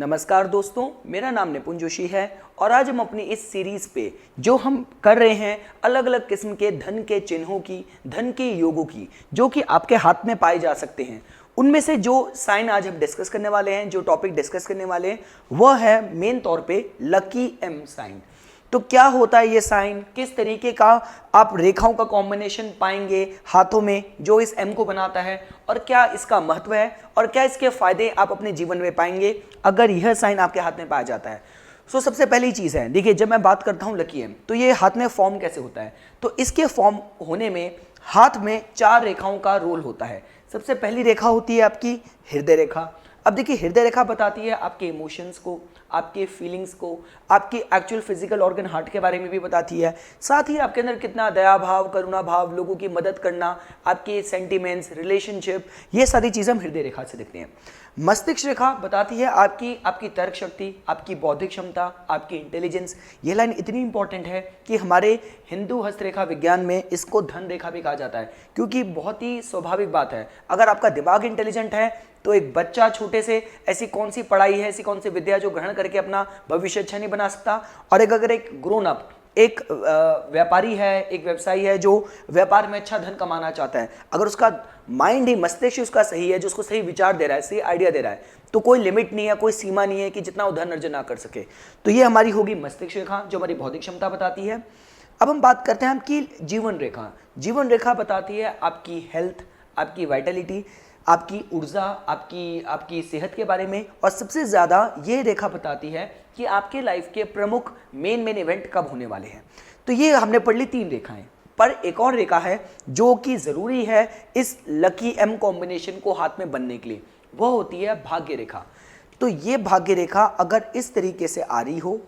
नमस्कार दोस्तों, मेरा नाम निपुण जोशी है और आज हम अपनी इस सीरीज पे जो हम कर रहे हैं अलग अलग किस्म के धन के चिन्हों की, धन के योगों की, जो कि आपके हाथ में पाए जा सकते हैं। उनमें से जो साइन आज हम डिस्कस करने वाले हैं, जो टॉपिक डिस्कस करने वाले हैं, वह है मेन तौर पे लकी एम साइन। तो क्या होता है ये साइन, किस तरीके का आप रेखाओं का कॉम्बिनेशन पाएंगे हाथों में जो इस एम को बनाता है, और क्या इसका महत्व है और क्या इसके फायदे आप अपने जीवन में पाएंगे अगर यह साइन आपके हाथ में पाया जाता है। सबसे पहली चीज़ है, देखिए जब मैं बात करता हूँ लकी एम, तो ये हाथ में फॉर्म कैसे होता है। तो इसके फॉर्म होने में हाथ में 4 रेखाओं का रोल होता है। सबसे पहली रेखा होती है आपकी हृदय रेखा। अब देखिए हृदय रेखा बताती है आपके इमोशंस को, आपके फीलिंग्स को, आपकी एक्चुअल फिजिकल ऑर्गन हार्ट के बारे में भी बताती है। साथ ही आपके अंदर कितना दया भाव, करुणा भाव, लोगों की मदद करना, आपके सेंटिमेंट्स, रिलेशनशिप, ये सारी चीज़ें हम हृदय रेखा से देखते हैं। मस्तिष्क रेखा बताती है आपकी तर्क शक्ति, आपकी बौद्धिक क्षमता, आपकी इंटेलिजेंस। ये लाइन इतनी इंपॉर्टेंट है कि हमारे हिंदू हस्तरेखा विज्ञान में इसको धन रेखा भी कहा जाता है, क्योंकि बहुत ही स्वाभाविक बात है, अगर आपका दिमाग इंटेलिजेंट है तो एक बच्चा छोटे से ऐसी कौन सी पढ़ाई है, ऐसी कौन सी विद्या जो ग्रहण करके अपना भविष्य अच्छा नहीं बना सकता। और अगर एक ग्रोन अप, एक व्यापारी है, एक व्यवसायी है जो व्यापार में अच्छा धन कमाना चाहता है, अगर उसका माइंड ही, मस्तिष्क उसका सही है, जो उसको सही विचार दे रहा है, सही आइडिया दे रहा है, तो कोई लिमिट नहीं है, कोई सीमा नहीं है कि जितना वो धन अर्जन ना कर सके। तो ये हमारी होगी मस्तिष्क रेखा जो हमारी बौद्धिक क्षमता बताती है। अब हम बात करते हैं आपकी जीवन रेखा। जीवन रेखा बताती है आपकी हेल्थ, आपकी वाइटलिटी, आपकी ऊर्जा, आपकी सेहत के बारे में। और सबसे ज़्यादा ये रेखा बताती है कि आपके लाइफ के प्रमुख मेन इवेंट कब होने वाले हैं। तो ये हमने पढ़ ली 3 रेखाएं, पर एक और रेखा है जो कि ज़रूरी है इस लकी एम कॉम्बिनेशन को हाथ में बनने के लिए, वो होती है भाग्य रेखा। तो ये भाग्य रेखा अगर इस तरीके से आ रही हो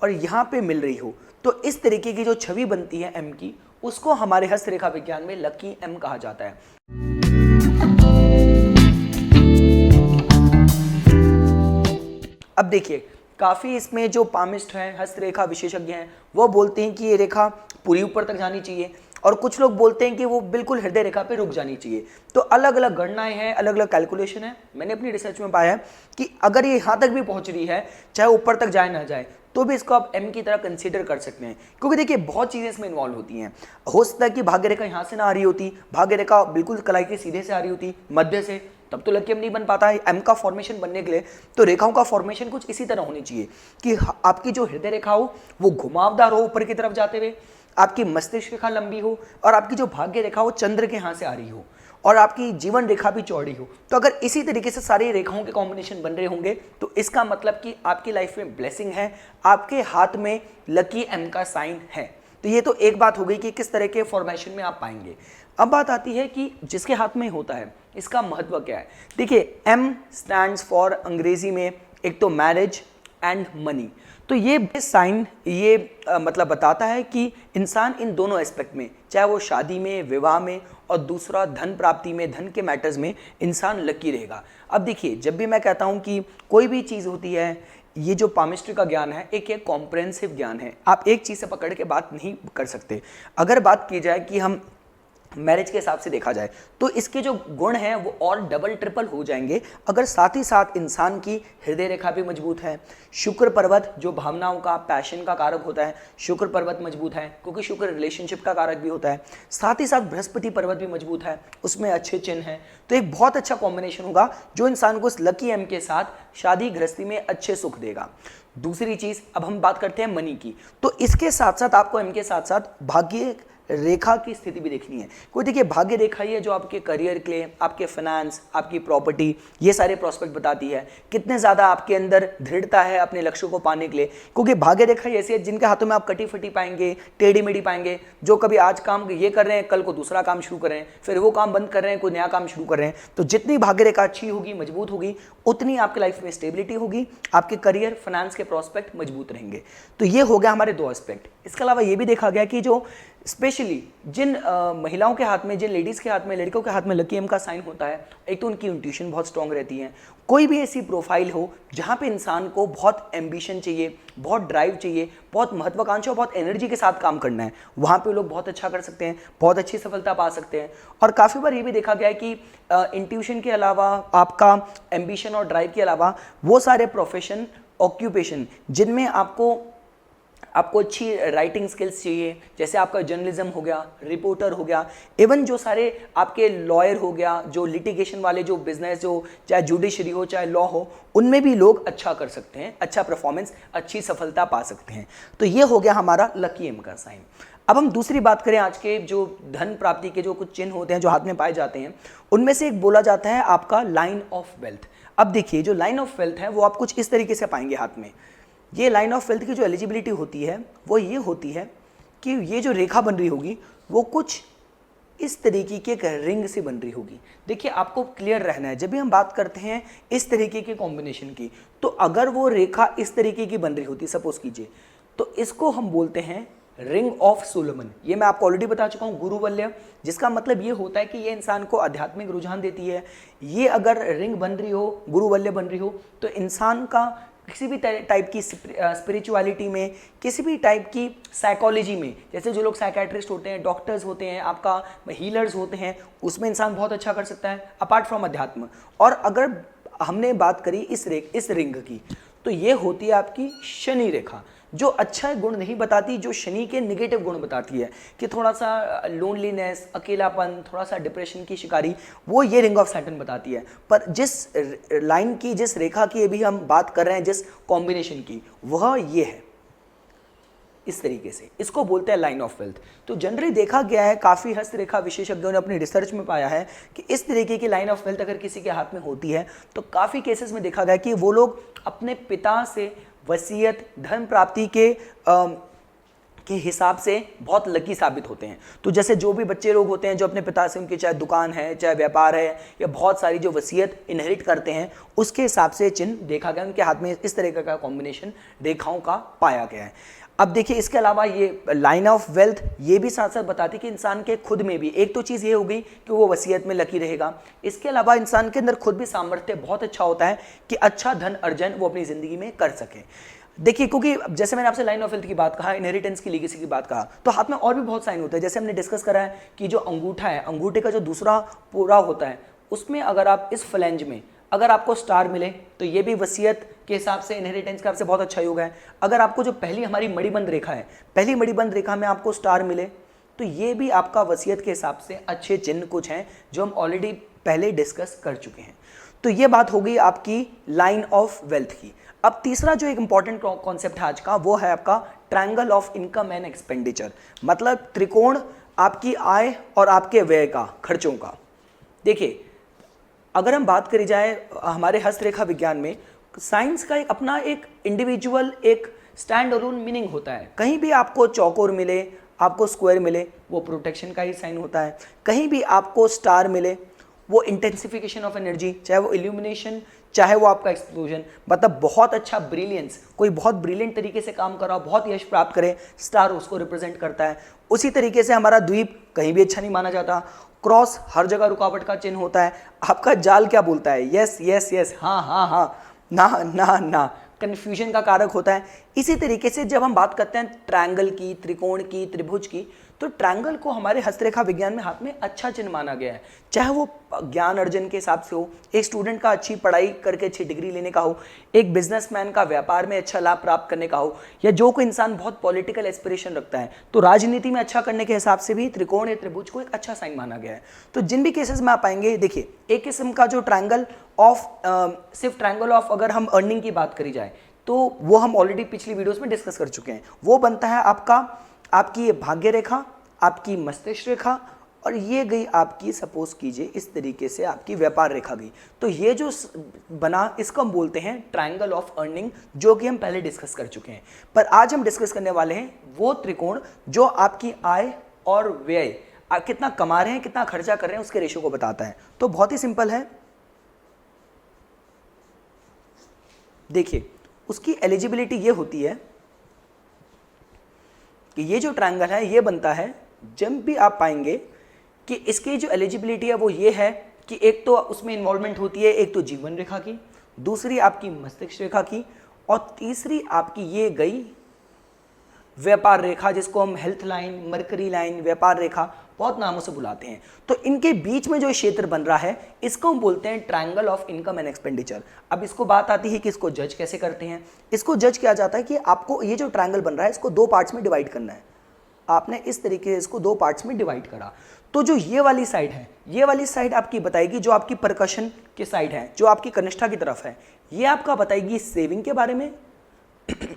और यहाँ पे मिल रही हो, तो इस तरीके की जो छवि बनती है एम की, उसको हमारे हस्तरेखा विज्ञान में लकी एम कहा जाता है। अब देखिए काफ़ी इसमें जो पामिस्ट हैं, हस्तरेखा विशेषज्ञ हैं, वो बोलते हैं कि ये रेखा पूरी ऊपर तक जानी चाहिए, और कुछ लोग बोलते हैं कि वो बिल्कुल हृदय रेखा पे रुक जानी चाहिए। तो अलग अलग गणनाएं हैं, अलग अलग कैलकुलेशन है। मैंने अपनी रिसर्च में पाया है कि अगर ये यहाँ तक भी पहुँच रही है, चाहे ऊपर तक जाए ना जाए, तो भी इसको आप एम की तरह कंसीडर कर सकते हैं, क्योंकि देखिए बहुत चीज़ें इसमें इन्वॉल्व होती हैं। हो सकता है कि भाग्य रेखा यहाँ से ना आ रही होती, भाग्य रेखा बिल्कुल कलाई के सीधे से आ रही होती, मध्य से, तब तो लकी एम नहीं बन पाता है। एम का फॉर्मेशन बनने के लिए तो रेखाओं का फॉर्मेशन कुछ इसी तरह होनी चाहिए कि आपकी जो हृदय रेखा हो वो घुमावदार हो ऊपर की तरफ जाते हुए, आपकी मस्तिष्क रेखा लंबी हो, और आपकी जो भाग्य रेखा हो चंद्र के यहाँ से आ रही हो, और आपकी जीवन रेखा भी चौड़ी हो। तो अगर इसी तरीके से सारी रेखाओं के कॉम्बिनेशन बन रहे होंगे, तो इसका मतलब कि आपकी लाइफ में ब्लेसिंग है, आपके हाथ में लकी एम का साइन है। तो ये तो एक बात हो गई कि किस तरह के फॉर्मेशन में आप पाएंगे। अब बात आती है कि जिसके हाथ में होता है इसका महत्व क्या है। देखिए एम स्टैंड्स फॉर अंग्रेजी में एक तो मैरिज एंड मनी। तो ये साइन मतलब बताता है कि इंसान इन दोनों एस्पेक्ट में, चाहे वो शादी में, विवाह में, और दूसरा धन प्राप्ति में, धन के मैटर्स में इंसान लकी रहेगा। अब देखिए जब भी मैं कहता हूँ कि कोई भी चीज़ होती है, ये जो पामिस्ट्री का ज्ञान है एक कॉम्प्रहेंसिव ज्ञान है, आप एक चीज़ से पकड़ के बात नहीं कर सकते। अगर बात की जाए कि हम मैरिज के हिसाब से देखा जाए, तो इसके जो गुण हैं वो और डबल ट्रिपल हो जाएंगे अगर साथ ही साथ इंसान की हृदय रेखा भी मजबूत है। शुक्र पर्वत जो भावनाओं का, पैशन का कारक होता है, शुक्र पर्वत मजबूत है, क्योंकि शुक्र रिलेशनशिप का कारक भी होता है। साथ ही साथ बृहस्पति पर्वत भी मजबूत है, उसमें अच्छे चिन्ह हैं। तो एक बहुत अच्छा कॉम्बिनेशन होगा जो इंसान को इस लकी एम के साथ शादी गृहस्थी में अच्छे सुख देगा। दूसरी चीज़, अब हम बात करते हैं मनी की, तो इसके साथ साथ आपको एम के साथ साथ भाग्य रेखा की स्थिति भी देखनी है। कोई देखिए भाग्य रेखा ही है जो आपके करियर के लिए, आपके फाइनेंस, आपकी प्रॉपर्टी, ये सारे प्रोस्पेक्ट बताती है कितने ज़्यादा आपके अंदर दृढ़ता है अपने लक्ष्यों को पाने के लिए। क्योंकि भाग्य रेखा ही ऐसी है जिनके हाथों में आप कटी फटी पाएंगे, टेढ़ी मेढ़ी पाएंगे, जो कभी आज काम ये कर रहे हैं, कल को दूसरा काम शुरू कर रहे हैं, फिर वो काम बंद कर रहे हैं, कोई नया काम शुरू कर रहे हैं। तो जितनी भाग्य रेखा अच्छी होगी, मजबूत होगी, उतनी आपकी लाइफ में स्टेबिलिटी होगी, आपके करियर, फाइनेंस के प्रोस्पेक्ट मजबूत रहेंगे। तो ये हो गया हमारे 2 एस्पेक्ट। इसके अलावा ये भी देखा गया कि जो स्पेशली जिन महिलाओं के हाथ में, जिन लेडीज़ के हाथ में, लड़कों के हाथ में लकी एम का साइन होता है, एक तो उनकी इंट्यूशन बहुत स्ट्रांग रहती है। कोई भी ऐसी प्रोफाइल हो जहाँ पे इंसान को बहुत एम्बिशन चाहिए, बहुत ड्राइव चाहिए, बहुत महत्वाकांक्षा और बहुत एनर्जी के साथ काम करना है, वहाँ पे लोग बहुत अच्छा कर सकते हैं, बहुत अच्छी सफलता पा सकते हैं। और काफ़ी बार ये भी देखा गया है कि इंट्यूशन के अलावा, आपका एम्बिशन और ड्राइव के अलावा, वो सारे प्रोफेशन, ऑक्यूपेशन जिनमें आपको अच्छी राइटिंग स्किल्स चाहिए, जैसे आपका जर्नलिज्म हो गया, रिपोर्टर हो गया, इवन जो सारे आपके लॉयर हो गया, जो लिटिगेशन वाले जो बिजनेस, जो चाहे जुडिशरी हो चाहे लॉ हो, उनमें भी लोग अच्छा कर सकते हैं, अच्छा परफॉर्मेंस, अच्छी सफलता पा सकते हैं। तो ये हो गया हमारा लकी एम का साइन। अब हम दूसरी बात करें, आज के जो धन प्राप्ति के जो कुछ चिन्ह होते हैं जो हाथ में पाए जाते हैं, उनमें से एक बोला जाता है आपका लाइन ऑफ वेल्थ। अब देखिए, जो लाइन ऑफ वेल्थ है वो आप कुछ इस तरीके से पाएंगे हाथ में। ये लाइन ऑफ वेल्थ की जो एलिजिबिलिटी होती है वो ये होती है कि ये जो रेखा बन रही होगी वो कुछ इस तरीके की एक रिंग से बन रही होगी। देखिए, आपको क्लियर रहना है, जब भी हम बात करते हैं इस तरीके के कॉम्बिनेशन की, तो अगर वो रेखा इस तरीके की बन रही होती, सपोज कीजिए, तो इसको हम बोलते हैं रिंग ऑफ सोलोमन। ये मैं आपको ऑलरेडी बता चुका हूँ, गुरुवल्य, जिसका मतलब ये होता है कि ये इंसान को आध्यात्मिक रुझान देती है। ये अगर रिंग बन रही हो, गुरुवल्य बन रही हो, तो इंसान का किसी भी टाइप की स्पिरिचुअलिटी में, किसी भी टाइप की साइकोलॉजी में, जैसे जो लोग साइकेट्रिस्ट होते हैं, डॉक्टर्स होते हैं, आपका हीलर्स होते हैं, उसमें इंसान बहुत अच्छा कर सकता है अपार्ट फ्रॉम अध्यात्म। और अगर हमने बात करी इस रिंग की, तो ये होती है आपकी शनि रेखा, जो अच्छा गुण नहीं बताती, जो शनि के निगेटिव गुण बताती है कि थोड़ा सा लोनलीनेस, अकेलापन, थोड़ा सा डिप्रेशन की शिकारी, वो ये रिंग ऑफ सैटर्न बताती है। पर जिस लाइन की, जिस रेखा की अभी हम बात कर रहे हैं, जिस कॉम्बिनेशन की, वह ये है इस तरीके से, इसको बोलते हैं लाइन ऑफ वेल्थ। तो जनरली देखा गया है, काफ़ी हस्तरेखा विशेषज्ञों ने अपनी रिसर्च में पाया है कि इस तरीके की लाइन ऑफ वेल्थ अगर किसी के हाथ में होती है, तो काफ़ी केसेस में देखा गया कि वो लोग अपने पिता से वसीयत, धन प्राप्ति के हिसाब से बहुत लकी साबित होते हैं। तो जैसे जो भी बच्चे लोग होते हैं जो अपने पिता से, उनकी चाहे दुकान है, चाहे व्यापार है, या बहुत सारी जो वसीयत इनहेरिट करते हैं, उसके हिसाब से चिन्ह देखा गया, उनके हाथ में इस तरीके का कॉम्बिनेशन रेखाओं का पाया गया है। अब देखिए, इसके अलावा ये लाइन ऑफ वेल्थ ये भी साथ साथ बताती है कि इंसान के खुद में भी, एक तो चीज़ ये हो गई कि वो वसीयत में लकी रहेगा, इसके अलावा इंसान के अंदर खुद भी सामर्थ्य बहुत अच्छा होता है कि अच्छा धन अर्जन वो अपनी ज़िंदगी में कर सके। देखिए, क्योंकि जैसे मैंने आपसे लाइन ऑफ वेल्थ की बात कहा, इनहेरिटेंस की, लीगेसी की बात कहा, तो हाथ में और भी बहुत साइन होते हैं। जैसे हमने डिस्कस करा है कि जो अंगूठा है, अंगूठे का जो दूसरा पूरा होता है, उसमें अगर आप इस फ्लैंज में अगर आपको स्टार मिले, तो ये भी वसीयत के हिसाब से, इनहेरिटेंस के हिसाब से बहुत अच्छा योग है। अगर आपको जो पहली हमारी मणिबंध रेखा है, पहली मणिबंध रेखा में आपको स्टार मिले, तो ये भी आपका वसीयत के हिसाब से अच्छे चिन्ह कुछ हैं जो हम ऑलरेडी पहले डिस्कस कर चुके हैं। तो ये बात हो गई आपकी लाइन ऑफ वेल्थ की। अब तीसरा जो एक इंपॉर्टेंट कॉन्सेप्ट है आज का, वो है आपका triangle of income and expenditure, मतलब त्रिकोण आपकी आय और आपके व्यय का, खर्चों का। देखिए, अगर हम बात करी जाए हमारे हस्तरेखा विज्ञान में, साइंस का एक अपना एक इंडिविजुअल, एक स्टैंड अलोन मीनिंग होता है। कहीं भी आपको चौकोर मिले, आपको स्क्वायर मिले, वो प्रोटेक्शन का ही साइन होता है। कहीं भी आपको स्टार मिले, वो इंटेंसिफिकेशन ऑफ एनर्जी, चाहे वो इल्यूमिनेशन, चाहे वो आपका एक्सप्लोजन, मतलब बहुत अच्छा ब्रिलियंस, कोई बहुत ब्रिलियंट तरीके से काम कर रहा हो, बहुत यश प्राप्त करे, स्टार उसको रिप्रेजेंट करता है। उसी तरीके से हमारा द्वीप कहीं भी अच्छा नहीं माना जाता, क्रॉस हर जगह रुकावट का चिन्ह होता है। आपका जाल क्या बोलता है? यस यस यस, हाँ हाँ हाँ, ना ना ना, कन्फ्यूजन का कारक होता है। इसी तरीके से जब हम बात करते हैं ट्रायंगल की, त्रिकोण की, त्रिभुज की, तो ट्रायंगल को हमारे हस्तरेखा विज्ञान में हाथ में अच्छा चिन्ह माना गया है। चाहे वो ज्ञान अर्जन के हिसाब से हो, एक स्टूडेंट का अच्छी पढ़ाई करके अच्छी डिग्री लेने का हो, एक बिजनेसमैन का व्यापार में अच्छा लाभ प्राप्त करने का हो, या जो कोई इंसान बहुत पॉलिटिकल एस्पिरेशन रखता है, तो राजनीति में अच्छा करने के हिसाब से भी त्रिकोण या त्रिभुज को एक अच्छा साइन माना गया है। तो जिन भी केसेस में आप पाएंगे, देखिए, एक किस्म का जो ट्रायंगल ऑफ, सिर्फ ट्रायंगल ऑफ अगर हम अर्निंग की बात करी जाए, तो वो हम ऑलरेडी पिछली वीडियोस में डिस्कस कर चुके हैं। वो बनता है आपकी ये भाग्य रेखा, आपकी मस्तिष्क रेखा, और ये गई आपकी, सपोज कीजिए इस तरीके से आपकी व्यापार रेखा गई। तो ये जो बना, इसको हम बोलते हैं ट्रायंगल ऑफ अर्निंग, जो कि हम पहले डिस्कस कर चुके हैं। पर आज हम डिस्कस करने वाले हैं वो त्रिकोण जो आपकी आय और व्यय, आप कितना कमा रहे हैं, कितना खर्चा कर रहे हैं, उसके रेशो को बताता है। तो बहुत ही सिंपल है। देखिए, उसकी एलिजिबिलिटी ये होती है कि ये जो ट्रायंगल है, ये बनता है जब भी आप पाएंगे कि इसकी जो एलिजिबिलिटी है वो ये है कि एक तो उसमें इन्वॉल्वमेंट होती है, एक तो जीवन रेखा की, दूसरी आपकी मस्तिष्क रेखा की, और तीसरी आपकी ये गई व्यापार रेखा, जिसको हम हेल्थ लाइन, मरकरी लाइन, व्यापार रेखा, बहुत नामों से बुलाते हैं। तो इनके बीच में जो क्षेत्र बन रहा है इसको हम बोलते हैं triangle of income and expenditure. अब इसको बात आती है कि इसको जज कैसे करते हैं। इसको जज किया जाता है कि आपको ये जो ट्रायंगल बन रहा है इसको दो पार्ट्स में डिवाइड करना है। आपने इस तरीके से इसको दो पार्ट्स में डिवाइड करा, तो जो ये वाली साइड है, ये वाली साइड आपकी बताएगी जो आपकी परकशन की साइड है, जो आपकी कनिष्ठा की तरफ है, ये आपका बताएगी सेविंग के बारे में,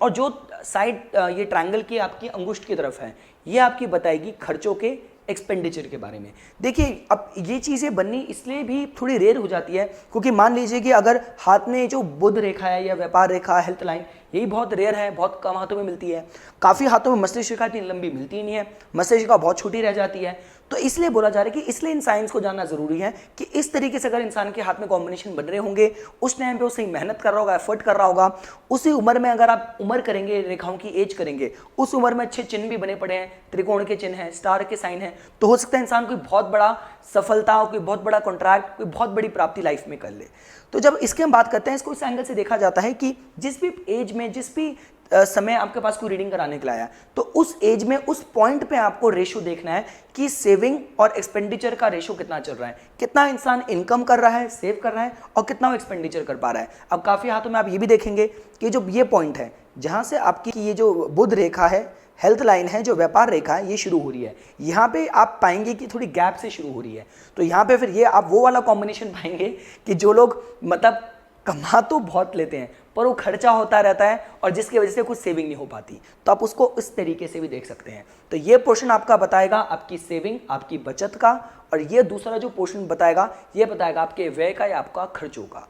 और जो साइड ये ट्रायंगल की आपकी अंगुष्ठ की तरफ है ये आपकी बताएगी खर्चों के, एक्सपेंडिचर के बारे में। देखिए अब ये चीज़ें बननी इसलिए भी थोड़ी रेयर हो जाती है क्योंकि मान लीजिए कि अगर हाथ में जो बुध रेखा है या व्यापार रेखा, हेल्थ लाइन, यही बहुत रेयर है, बहुत कम हाथों में मिलती है। काफ़ी हाथों में मस्तिष्क रेखा इतनी लंबी मिलती ही नहीं है, मस्तिष्क रेखा बहुत छोटी रह जाती है। तो इसलिए बोला जा रहा है कि इसलिए इन साइंस को जानना जरूरी है कि इस तरीके से अगर इंसान के हाथ में कॉम्बिनेशन बन रहे होंगे, उस टाइम पे वो सही मेहनत कर रहा होगा, एफर्ट कर रहा होगा, उसी उम्र में अगर आप उम्र करेंगे, रेखाओं की एज करेंगे, उस उम्र में अच्छे चिन्ह भी बने पड़े हैं, त्रिकोण के चिन्ह हैं, स्टार के साइन हैं, तो हो सकता है इंसान कोई बहुत बड़ा सफलता, कोई बहुत बड़ा कॉन्ट्रैक्ट, कोई बहुत बड़ी प्राप्ति लाइफ में कर ले। तो जब इसके हम बात करते हैं, इसको इस एंगल से देखा जाता है कि जिस भी एज में, जिस भी समय आपके पास कोई रीडिंग कराने के लिए आया, तो उस एज में उस पॉइंट पे आपको रेशो देखना है कि सेविंग और एक्सपेंडिचर का रेशो कितना चल रहा है, कितना इंसान इनकम कर रहा है, सेव कर रहा है, और कितना वो एक्सपेंडिचर कर पा रहा है। अब काफ़ी हाथों में आप ये भी देखेंगे कि जो ये पॉइंट है जहाँ से आपकी ये जो बुध रेखा है, हेल्थ लाइन है, जो व्यापार रेखा है, ये शुरू हो रही है, यहाँ पे आप पाएंगे कि थोड़ी गैप से शुरू हो रही है। तो यहाँ पे फिर ये आप वो वाला कॉम्बिनेशन पाएंगे कि जो लोग मतलब कमा तो बहुत लेते हैं पर वो खर्चा होता रहता है और जिसकी वजह से कुछ सेविंग नहीं हो पाती। तो आप उसको इस तरीके से भी देख सकते हैं। तो ये पोर्शन आपका बताएगा आपकी सेविंग, आपकी बचत का, और ये दूसरा जो पोर्शन बताएगा ये बताएगा आपके व्यय का या आपका खर्चों का।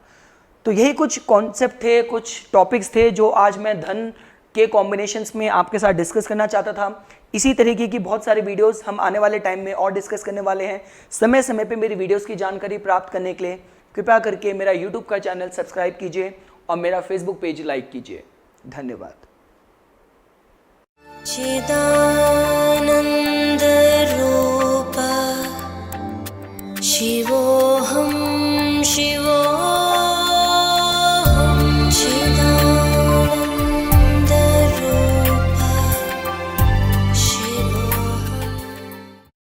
तो यही कुछ कॉन्सेप्ट थे, कुछ टॉपिक्स थे जो आज मैं धन के कॉम्बिनेशंस में आपके साथ डिस्कस करना चाहता था। इसी तरीके की बहुत सारे वीडियोस हम आने वाले टाइम में और डिस्कस करने वाले हैं। समय समय पे मेरी वीडियोस की जानकारी प्राप्त करने के लिए कृपया करके मेरा यूट्यूब का चैनल सब्सक्राइब कीजिए और मेरा फेसबुक पेज लाइक कीजिए। धन्यवाद।